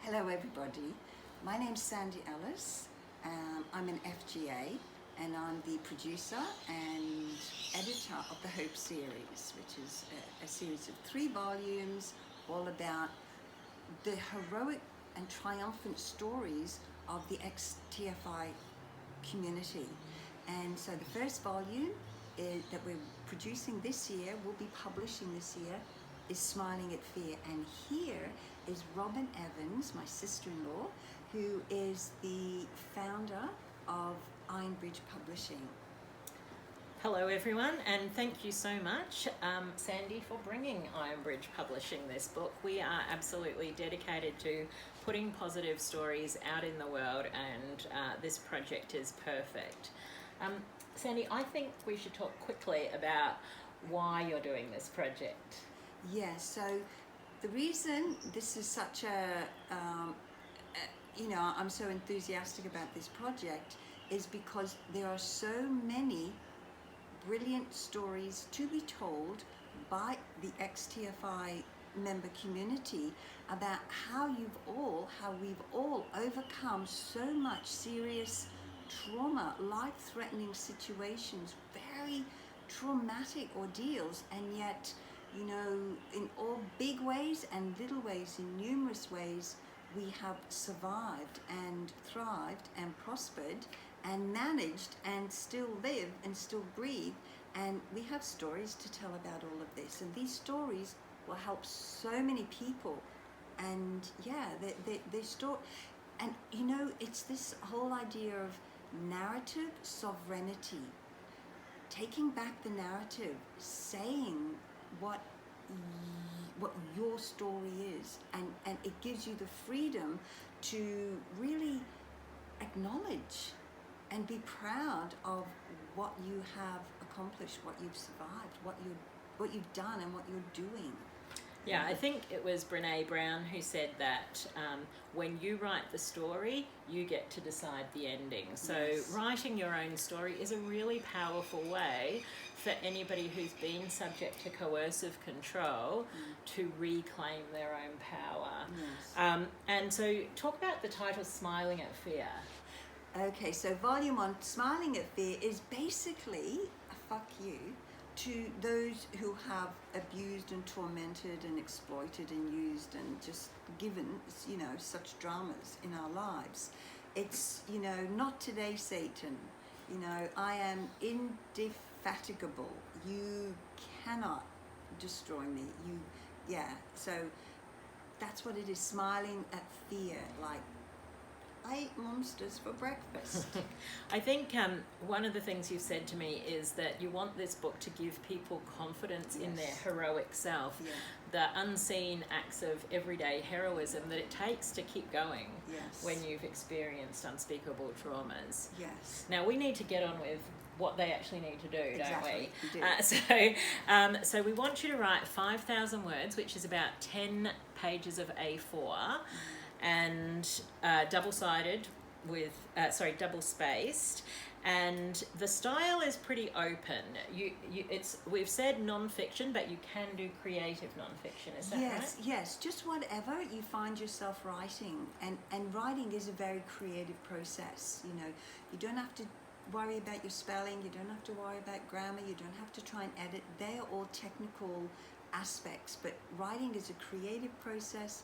Hello everybody, my name's Sandy Ellis. I'm an FGA and I'm the producer and editor of the Hope series, which is a series of 3 volumes all about the heroic and triumphant stories of the Ex-TFI community. And so the first volume that we're producing this year, will be publishing this year, is Smiling at Fear. And here is Robyn Evans, my sister-in-law, who is the founder of Ironbridge Publishing. Hello everyone, and thank you so much, Sandy, for bringing Ironbridge Publishing this book. We are absolutely dedicated to putting positive stories out in the world, and this project is perfect. Sandy, I think we should talk quickly about why you're doing this project. Yeah, so the reason this is such I'm so enthusiastic about this project is because there are so many brilliant stories to be told by the Ex-TFI member community about how we've all overcome so much serious trauma, life-threatening situations, very traumatic ordeals, and yet, you know, in all big ways and little ways, in numerous ways, we have survived and thrived and prospered and managed and still live and still breathe. And we have stories to tell about all of this. And these stories will help so many people. And yeah, they store. And you know, it's this whole idea of narrative sovereignty. Taking back the narrative, saying what your story is, and it gives you the freedom to really acknowledge and be proud of what you have accomplished, what you've survived, what you've done, and what you're doing. Yeah, I think it was Brene Brown who said that when you write the story, you get to decide the ending. So Yes. Writing your own story is a really powerful way for anybody who's been subject to coercive control to reclaim their own power. Yes. And so talk about the title, Smiling at Fear. Okay, so volume 1, Smiling at Fear, is basically a fuck you to those who have abused and tormented and exploited and used and just given, you know, such dramas in our lives. It's, you know, not today, Satan. You know, I am indefatigable. You cannot destroy me. So that's what it is, smiling at fear, like, I ate monsters for breakfast. I think one of the things you've said to me is that you want this book to give people confidence in their heroic self, the unseen acts of everyday heroism that it takes to keep going when you've experienced unspeakable traumas. Yes. Now we need to get on with what they actually need to do, Exactly, don't we we? So we want you to write 5,000 words, which is about 10 pages of A4. And double-sided with, double spaced, and the style is pretty open. We've said non-fiction, but you can do creative non-fiction. Is that right? Yes, just whatever you find yourself writing, and writing is a very creative process. You know, you don't have to worry about your spelling, you don't have to worry about grammar, you don't have to try and edit. They are all technical aspects, but writing is a creative process.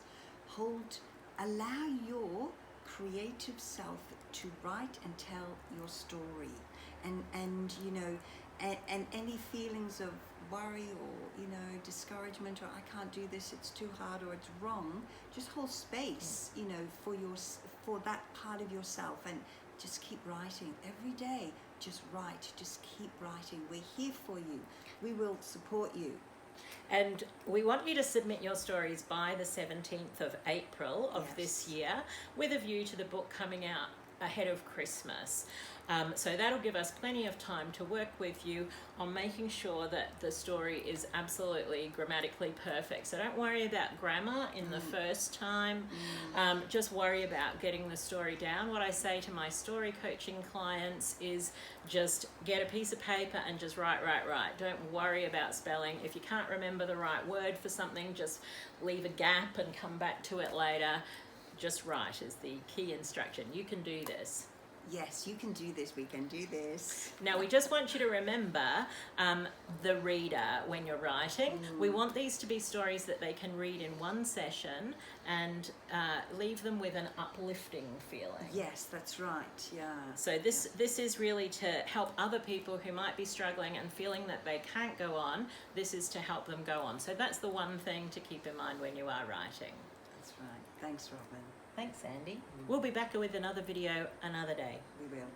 Allow your creative self to write and tell your story, and you know, and any feelings of worry or, you know, discouragement, or I can't do this, it's too hard, or it's wrong, just hold space, you know, for that part of yourself, and just keep writing every day. Just write, just keep writing. We're here for you. We will support you. And we want you to submit your stories by the 17th of April of this year, with a view to the book coming out ahead of Christmas. So that'll give us plenty of time to work with you on making sure that the story is absolutely grammatically perfect. So don't worry about grammar in the first time. Just worry about getting the story down. What I say to my story coaching clients is just get a piece of paper and just write. Don't worry about spelling. If you can't remember the right word for something, just leave a gap and come back to it later. just write is the key instruction. You can do this. Yes, you can do this. We can do this. Now, we just want you to remember the reader when you're writing. We want these to be stories that they can read in one session and leave them with an uplifting feeling. Yes, that's right. Yeah. So this is really to help other people who might be struggling and feeling that they can't go on. This is to help them go on. So that's the one thing to keep in mind when you are writing. That's right. Thanks, Robyn. Thanks, Sandy. We'll be back with another video another day. We will.